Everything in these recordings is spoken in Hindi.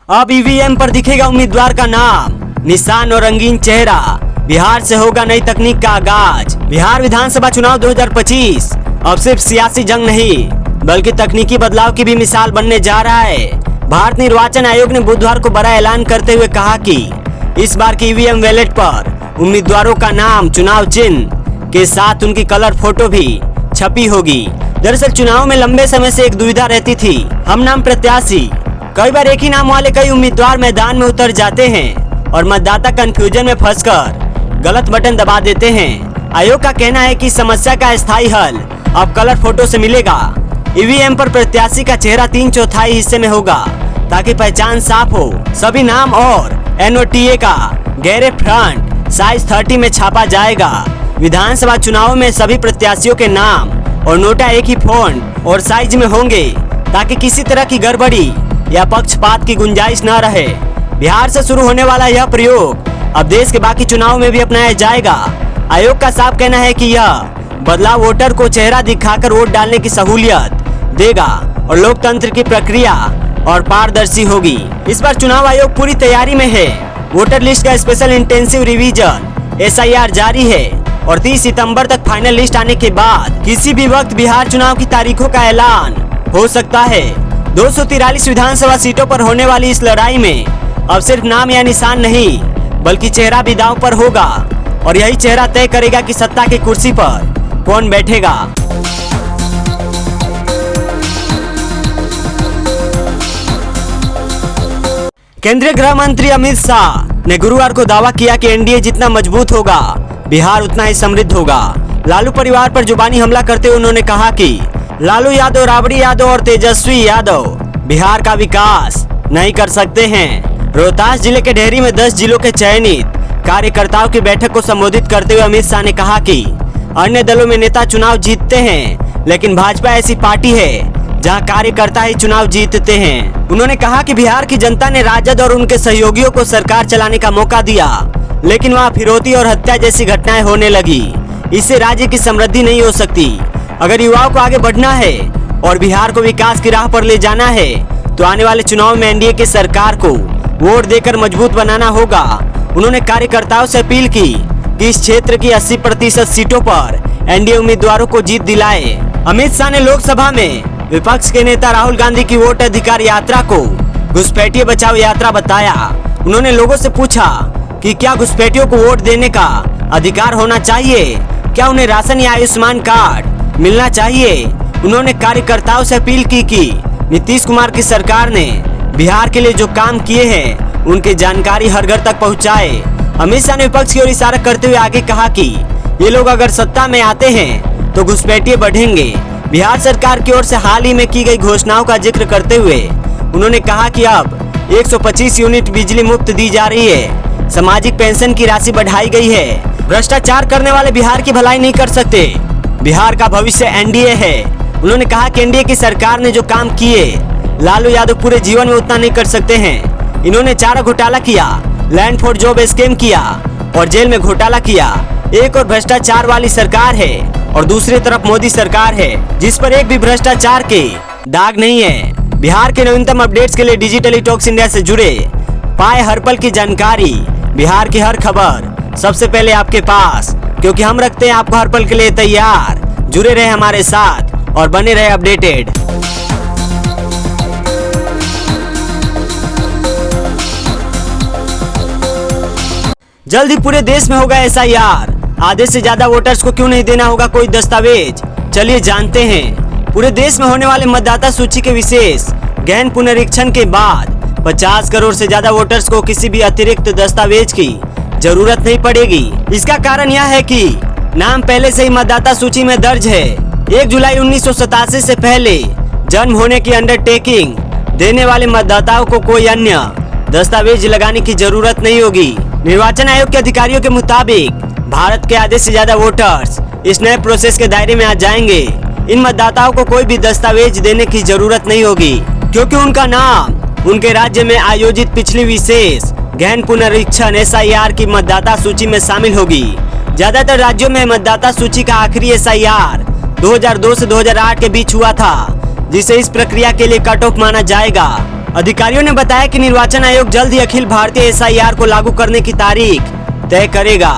अब ईवीएम पर दिखेगा उम्मीदवार का नाम, निशान और रंगीन चेहरा। बिहार से होगा नई तकनीक का आगाज। बिहार विधानसभा चुनाव 2025 अब सिर्फ सियासी जंग नहीं बल्कि तकनीकी बदलाव की भी मिसाल बनने जा रहा है। भारत निर्वाचन आयोग ने बुधवार को बड़ा ऐलान करते हुए कहा कि इस बार की ईवीएम वैलेट पर उम्मीदवारों का नाम, चुनाव चिन्ह के साथ उनकी कलर फोटो भी छपी होगी। दरअसल चुनाव में लंबे समय से एक दुविधा रहती थी, हम नाम प्रत्याशी। कई बार एक ही नाम वाले कई उम्मीदवार मैदान में उतर जाते हैं और मतदाता कंफ्यूजन में फंसकर गलत बटन दबा देते हैं। आयोग का कहना है कि समस्या का स्थायी हल अब कलर फोटो से मिलेगा। ईवीएम पर प्रत्याशी का चेहरा 3/4 हिस्से में होगा ताकि पहचान साफ हो। सभी नाम और NOTA का गहरे फ्रंट साइज 30 में छापा जाएगा। विधानसभा चुनाव में सभी प्रत्याशियों के नाम और नोटा एक ही फॉन्ट और साइज में होंगे ताकि किसी तरह की गड़बड़ी या पक्षपात की गुंजाइश न रहे। बिहार से शुरू होने वाला यह प्रयोग अब देश के बाकी चुनाव में भी अपनाया जाएगा। आयोग का साफ कहना है कि यह बदलाव वोटर को चेहरा दिखाकर वोट डालने की सहूलियत देगा और लोकतंत्र की प्रक्रिया और पारदर्शी होगी। इस बार चुनाव आयोग पूरी तैयारी में है। वोटर लिस्ट का स्पेशल इंटेंसिव रिवीजन SIR जारी है और 30 सितंबर तक फाइनल लिस्ट आने के बाद किसी भी वक्त बिहार चुनाव की तारीखों का ऐलान हो सकता है। 243 विधानसभा सीटों पर होने वाली इस लड़ाई में अब सिर्फ नाम या निशान नहीं बल्कि चेहरा भी दांव पर होगा और यही चेहरा तय करेगा कि सत्ता की कुर्सी पर कौन बैठेगा। केंद्रीय गृह मंत्री अमित शाह ने गुरुवार को दावा किया कि NDA जितना मजबूत होगा बिहार उतना ही समृद्ध होगा। लालू परिवार पर जुबानी हमला करते हुए उन्होंने कहा कि लालू यादव, राबड़ी यादव और तेजस्वी यादव बिहार का विकास नहीं कर सकते हैं। रोहतास जिले के डेहरी में 10 जिलों के चयनित कार्यकर्ताओं की बैठक को संबोधित करते हुए अमित शाह ने कहा कि अन्य दलों में नेता चुनाव जीतते हैं लेकिन भाजपा ऐसी पार्टी है जहां कार्यकर्ता ही चुनाव जीतते हैं। उन्होंने कहा कि बिहार की जनता ने राजद और उनके सहयोगियों को सरकार चलाने का मौका दिया लेकिन वहां फिरौती और हत्या जैसी घटनाएं होने लगी। इससे राज्य की समृद्धि नहीं हो सकती। अगर युवाओं को आगे बढ़ना है और बिहार को विकास की राह पर ले जाना है तो आने वाले चुनाव में NDA की सरकार को वोट देकर मजबूत बनाना होगा। उन्होंने कार्यकर्ताओं से अपील की कि इस क्षेत्र की 80% सीटों पर NDA उम्मीदवारों को जीत दिलाए। अमित शाह ने लोकसभा में विपक्ष के नेता राहुल गांधी की वोट अधिकार यात्रा को घुसपैठिए बचाओ यात्रा बताया। उन्होंने लोगों से पूछा कि क्या घुसपैठियों को वोट देने का अधिकार होना चाहिए, क्या उन्हें राशन या आयुष्मान कार्ड मिलना चाहिए। उन्होंने कार्यकर्ताओं से अपील की कि नीतीश कुमार की सरकार ने बिहार के लिए जो काम किए हैं उनकी जानकारी हर घर तक पहुंचाए। अमित शाह ने विपक्ष की ओर इशारा करते हुए आगे कहा कि ये लोग अगर सत्ता में आते हैं तो घुसपैठिए बढ़ेंगे। बिहार सरकार की ओर से हाल ही में की गई घोषणाओं का जिक्र करते हुए उन्होंने कहा कि अब 125 यूनिट बिजली मुफ्त दी जा रही है, सामाजिक पेंशन की राशि बढ़ाई गई है। भ्रष्टाचार करने वाले बिहार की भलाई नहीं कर सकते। बिहार का भविष्य NDA है। उन्होंने कहा कि NDA की सरकार ने जो काम किए लालू यादव पूरे जीवन में उतना नहीं कर सकते हैं। इन्होंने चारा घोटाला किया, लैंड फॉर जॉब स्कीम किया और जेल में घोटाला किया। एक और भ्रष्टाचार वाली सरकार है और दूसरी तरफ मोदी सरकार है जिस पर एक भी भ्रष्टाचार के दाग नहीं है। बिहार के नवीनतम अपडेट्स के लिए डिजिटली टॉक्स इंडिया से जुड़े पाए हर पल की जानकारी, बिहार की हर खबर सबसे पहले आपके पास, क्योंकि हम रखते हैं आपको हर पल के लिए तैयार। जुड़े रहे हमारे साथ और बने रहे अपडेटेड। जल्द ही पूरे देश में होगा SIR। आधे से ज्यादा वोटर्स को क्यों नहीं देना होगा कोई दस्तावेज, चलिए जानते हैं। पूरे देश में होने वाले मतदाता सूची के विशेष गहन पुनरीक्षण के बाद 50 करोड़ से ज्यादा वोटर्स को किसी भी अतिरिक्त दस्तावेज की जरूरत नहीं पड़ेगी। इसका कारण यह है कि नाम पहले से ही मतदाता सूची में दर्ज है। 1 जुलाई 1987 से पहले जन्म होने की अंडरटेकिंग देने वाले मतदाताओं को कोई अन्य दस्तावेज लगाने की जरूरत नहीं होगी। निर्वाचन आयोग के अधिकारियों के मुताबिक भारत के आधे से ज्यादा वोटर्स इस नए प्रोसेस के दायरे में आ जाएंगे। इन मतदाताओं को कोई भी दस्तावेज देने की जरूरत नहीं होगी क्योंकि उनका नाम उनके राज्य में आयोजित पिछली विशेष गहन पुनरीक्षण SIR की मतदाता सूची में शामिल होगी। ज्यादातर राज्यों में मतदाता सूची का आखिरी SIR 2002 से 2008 के बीच हुआ था, जिसे इस प्रक्रिया के लिए कट ऑफ माना जाएगा। अधिकारियों ने बताया कि निर्वाचन आयोग जल्द ही अखिल भारतीय SIR को लागू करने की तारीख तय करेगा।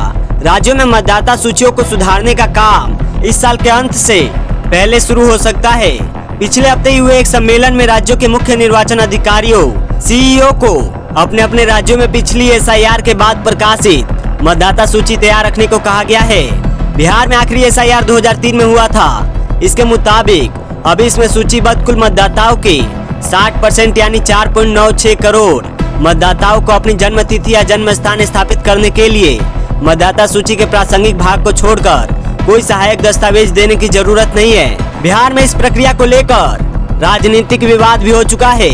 राज्यों में मतदाता सूचियों को सुधारने का काम इस साल के अंत से पहले शुरू हो सकता है। पिछले हफ्ते ही हुए एक सम्मेलन में राज्यों के मुख्य निर्वाचन अधिकारियों CEO को अपने अपने राज्यों में पिछली SIR के बाद प्रकाशित मतदाता सूची तैयार रखने को कहा गया है। बिहार में आखिरी SIR 2003 में हुआ था। इसके मुताबिक अभी इसमें सूचीबद्ध कुल मतदाताओं के 60% यानी 4.96 करोड़ मतदाताओं को अपनी जन्म तिथि या जन्म स्थान स्थापित करने के लिए मतदाता सूची के प्रासंगिक भाग को छोड़कर कोई सहायक दस्तावेज देने की जरूरत नहीं है। बिहार में इस प्रक्रिया को लेकर राजनीतिक विवाद भी हो चुका है,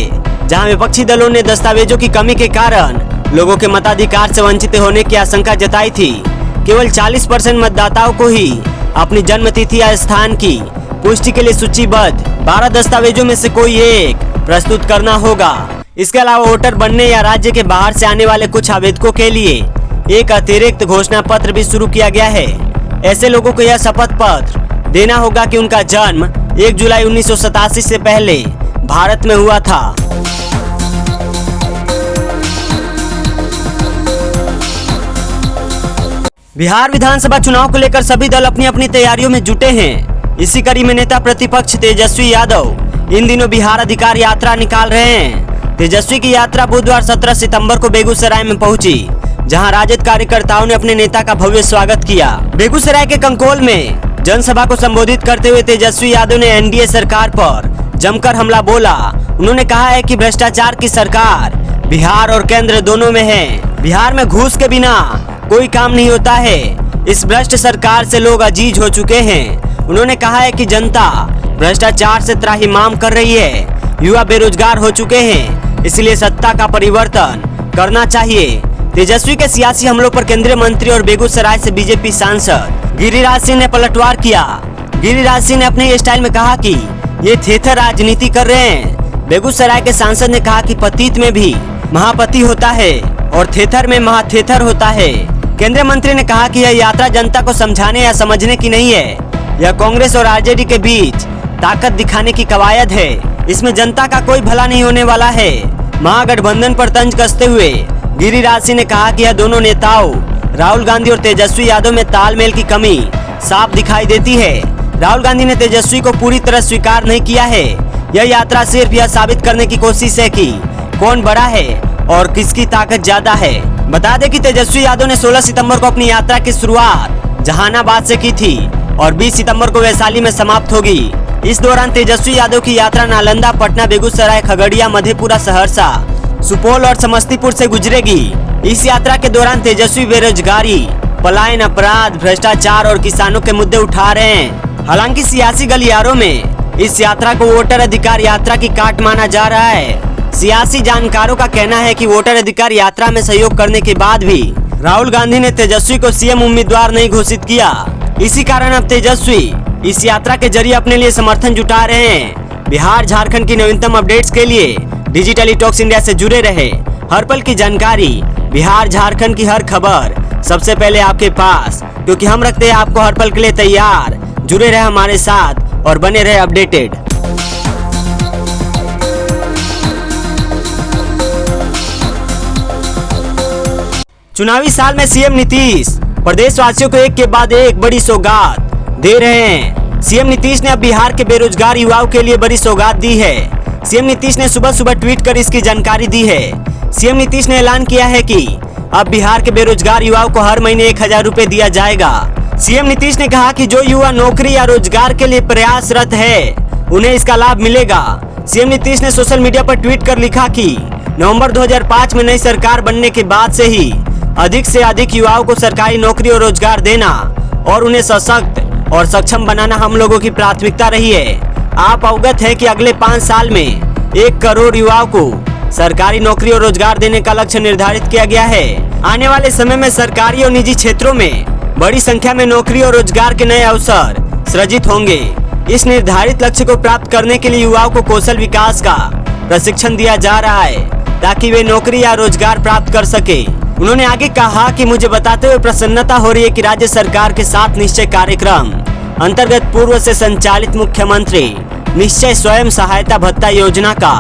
जहां विपक्षी दलों ने दस्तावेजों की कमी के कारण लोगों के मताधिकार से वंचित होने की आशंका जताई थी। केवल 40% मतदाताओं को ही अपनी जन्म तिथि या स्थान की पुष्टि के लिए सूचीबद्ध 12 दस्तावेजों में से कोई एक प्रस्तुत करना होगा। इसके अलावा वोटर बनने या राज्य के बाहर से आने वाले कुछ आवेदकों के लिए एक अतिरिक्त घोषणा पत्र भी शुरू किया गया है। ऐसे लोगों को यह शपथ पत्र देना होगा कि उनका जन्म 1 जुलाई 1987 से पहले भारत में हुआ था। बिहार विधानसभा चुनाव को लेकर सभी दल अपनी अपनी तैयारियों में जुटे हैं। इसी कड़ी में नेता प्रतिपक्ष तेजस्वी यादव इन दिनों बिहार अधिकार यात्रा निकाल रहे हैं। तेजस्वी की यात्रा बुधवार 17 सितंबर को बेगूसराय में पहुंची, जहां राजद कार्यकर्ताओं ने अपने नेता का भव्य स्वागत किया। बेगूसराय के कंकोल में जनसभा को संबोधित करते हुए तेजस्वी यादव ने NDA सरकार पर जमकर हमला बोला। उन्होंने कहा है कि भ्रष्टाचार की सरकार बिहार और केंद्र दोनों में है। बिहार में घूस के बिना कोई काम नहीं होता है। इस भ्रष्ट सरकार से लोग अजीज हो चुके हैं। उन्होंने कहा है कि जनता भ्रष्टाचार से त्राहिमाम कर रही है। युवा बेरोजगार हो चुके हैं, इसलिए सत्ता का परिवर्तन करना चाहिए। तेजस्वी के सियासी हमलों पर केंद्रीय मंत्री और बेगूसराय से बीजेपी सांसद गिरिराज सिंह ने पलटवार किया। गिरिराज सिंह ने अपने स्टाइल में कहा कि ये थेथर राजनीति कर रहे हैं। बेगूसराय के सांसद ने कहा कि पतित में भी महापति होता है और थेथर में महाथेथर होता है। केंद्रीय मंत्री ने कहा कि यह यात्रा जनता को समझाने या समझने की नहीं है, यह कांग्रेस और RJD के बीच ताकत दिखाने की कवायद है। इसमें जनता का कोई भला नहीं होने वाला है। महागठबंधन पर तंज कसते हुए गिरिराज सिंह ने कहा कि यह दोनों नेताओं राहुल गांधी और तेजस्वी यादव में तालमेल की कमी साफ दिखाई देती है। राहुल गांधी ने तेजस्वी को पूरी तरह स्वीकार नहीं किया है। यह यात्रा सिर्फ यह साबित करने की कोशिश है कि कौन बड़ा है और किसकी ताकत ज्यादा है। बता दें कि तेजस्वी यादव ने 16 सितंबर को अपनी यात्रा की शुरुआत जहानाबाद से की थी और 20 सितंबर को वैशाली में समाप्त होगी। इस दौरान तेजस्वी यादव की यात्रा नालंदा, पटना, बेगूसराय, खगड़िया, मधेपुरा, सहरसा, सुपौल और समस्तीपुर से गुजरेगी। इस यात्रा के दौरान तेजस्वी बेरोजगारी, पलायन, अपराध, भ्रष्टाचार और किसानों के मुद्दे उठा रहे हैं। हालांकि सियासी गलियारों में इस यात्रा को वोटर अधिकार यात्रा की काट माना जा रहा है। सियासी जानकारों का कहना है कि वोटर अधिकार यात्रा में सहयोग करने के बाद भी राहुल गांधी ने तेजस्वी को CM उम्मीदवार नहीं घोषित किया। इसी कारण अब तेजस्वी इस यात्रा के जरिए अपने लिए समर्थन जुटा रहे हैं। बिहार झारखंड की नवीनतम अपडेट्स के लिए डिजिटली टॉक्स इंडिया से जुड़े रहे। हर पल की जानकारी, बिहार झारखंड की हर खबर सबसे पहले आपके पास, क्योंकि हम रखते हैं आपको हर पल के लिए तैयार। जुड़े रहे हमारे साथ और बने रहे अपडेटेड। चुनावी साल में CM नीतीश प्रदेशवासियों को एक के बाद एक बड़ी सौगात दे रहे हैं। CM नीतीश ने अब बिहार के बेरोजगार युवाओं के लिए बड़ी सौगात दी है। CM नीतीश ने सुबह सुबह ट्वीट कर इसकी जानकारी दी है। CM नीतीश ने ऐलान किया है कि अब बिहार के बेरोजगार युवाओं को हर महीने 1000 रुपए दिया जाएगा। CM नीतीश ने कहा कि जो युवा नौकरी या रोजगार के लिए प्रयासरत है उन्हें इसका लाभ मिलेगा। CM नीतीश ने सोशल मीडिया पर ट्वीट कर लिखा कि नवंबर 2005 में नई सरकार बनने के बाद से ही अधिक से अधिक युवाओं को सरकारी नौकरी और रोजगार देना और उन्हें सशक्त और सक्षम बनाना हम लोगों की प्राथमिकता रही है। आप अवगत हैं कि अगले 5 साल में 1 करोड़ युवाओं को सरकारी नौकरी और रोजगार देने का लक्ष्य निर्धारित किया गया है। आने वाले समय में सरकारी और निजी क्षेत्रों में बड़ी संख्या में नौकरी और रोजगार के नए अवसर सृजित होंगे। इस निर्धारित लक्ष्य को प्राप्त करने के लिए युवाओं को कौशल विकास का प्रशिक्षण दिया जा रहा है ताकि वे नौकरी या रोजगार प्राप्त कर सके। उन्होंने आगे कहा कि मुझे बताते हुए प्रसन्नता हो रही है कि राज्य सरकार के 7 निश्चय कार्यक्रम अंतर्गत पूर्व से संचालित मुख्यमंत्री निश्चय स्वयं सहायता भत्ता योजना का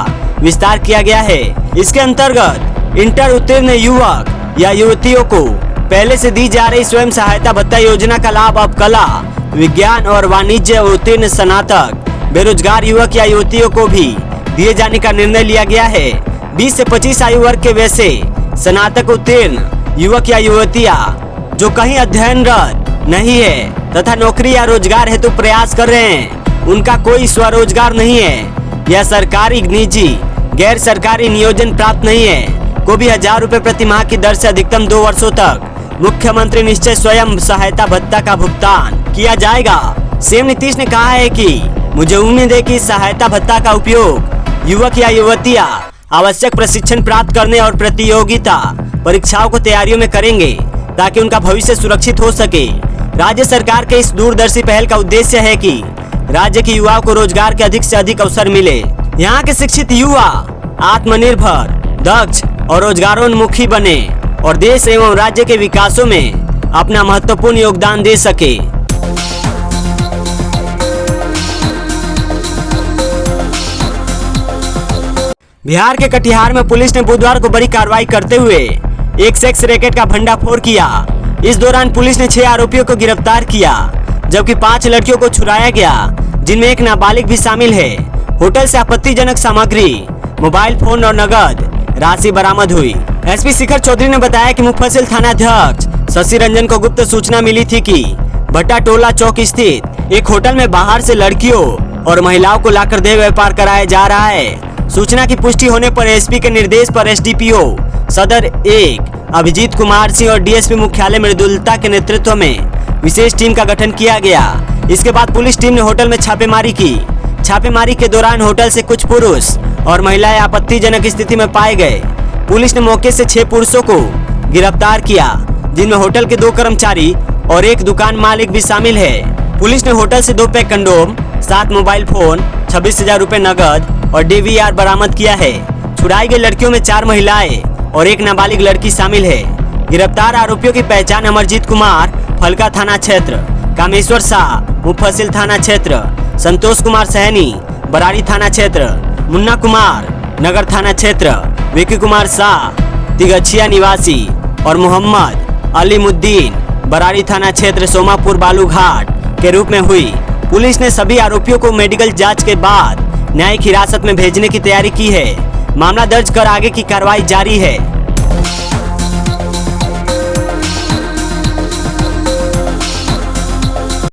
विस्तार किया गया है। इसके अंतर्गत इंटर उत्तीर्ण युवक या युवतियों को पहले से दी जा रही स्वयं सहायता भत्ता योजना का लाभ अब कला, विज्ञान और वाणिज्य उत्तीर्ण स्नातक बेरोजगार युवक या युवतियों को भी दिए जाने का निर्णय लिया गया है। 20 से 25 आयु वर्ग के वैसे स्नातक उत्तीर्ण युवक या युवतियां जो कहीं अध्ययनरत नहीं है तथा नौकरी या रोजगार हेतु प्रयास कर रहे हैं, उनका कोई स्वरोजगार नहीं है या सरकारी, निजी, गैर सरकारी नियोजन प्राप्त नहीं है, को भी 1000 रुपए प्रति माह की दर से अधिकतम 2 वर्षों तक मुख्यमंत्री निश्चय स्वयं सहायता भत्ता का भुगतान किया जाएगा। सीएम नीतीश ने कहा है कि मुझे उम्मीद है कि सहायता भत्ता का उपयोग युवक या युवतियां आवश्यक प्रशिक्षण प्राप्त करने और प्रतियोगिता परीक्षाओं को तैयारियों में करेंगे ताकि उनका भविष्य सुरक्षित हो सके। राज्य सरकार के इस दूरदर्शी पहल का उद्देश्य है कि राज्य के युवाओं को रोजगार के अधिक से अधिक अवसर मिले। यहाँ के शिक्षित युवा आत्मनिर्भर, दक्ष और रोजगारोन्मुखी बने और देश एवं राज्य के विकासों में अपना महत्वपूर्ण योगदान दे सके। बिहार के कटिहार में पुलिस ने बुधवार को बड़ी कार्रवाई करते हुए एक सेक्स रैकेट का भंडाफोड़ किया। इस दौरान पुलिस ने 6 आरोपियों को गिरफ्तार किया जबकि 5 लड़कियों को छुड़ाया गया, जिनमें एक नाबालिग भी शामिल है। होटल से आपत्तिजनक सामग्री, मोबाइल फोन और नगद राशि बरामद हुई। एसपी शिखर चौधरी ने बताया कि मुफस्सिल थानाध्यक्ष शशि रंजन को गुप्त सूचना मिली थी कि भट्टा टोला चौक स्थित एक होटल में बाहर से लड़कियों और महिलाओं को लाकर देह व्यापार कराया जा रहा है। सूचना की पुष्टि होने पर एसपी के निर्देश पर एसडीपीओ सदर 1 अभिजीत कुमार सिंह और डीएसपी मुख्यालय मृदुलता के नेतृत्व में विशेष टीम का गठन किया गया। इसके बाद पुलिस टीम ने होटल में छापेमारी की। छापेमारी के दौरान होटल से कुछ पुरुष और महिलाएं आपत्तिजनक स्थिति में पाए गए। पुलिस ने मौके से 6 पुरुषों को गिरफ्तार किया, जिनमें होटल के 2 कर्मचारी और एक दुकान मालिक भी शामिल है। पुलिस ने होटल से 2 पैक कंडोम, 7 मोबाइल फोन, 26,000 रुपए नगद और डीवीआर बरामद किया है। छुड़ाई गई लड़कियों में 4 महिलाएं और एक नाबालिग लड़की शामिल है। गिरफ्तार आरोपियों की पहचान अमरजीत कुमार फलका थाना क्षेत्र, कामेश्वर शाह मुफस्सिल थाना क्षेत्र, संतोष कुमार सहनी बराड़ी थाना क्षेत्र, मुन्ना कुमार नगर थाना क्षेत्र, विकी कुमार शाह तिगछिया निवासी और मोहम्मद अलीमुद्दीन बराड़ी थाना क्षेत्र सोमापुर बालू घाट के रूप में हुई। पुलिस ने सभी आरोपियों को मेडिकल जांच के बाद न्यायिक हिरासत में भेजने की तैयारी की है। मामला दर्ज कर आगे की कार्रवाई जारी है।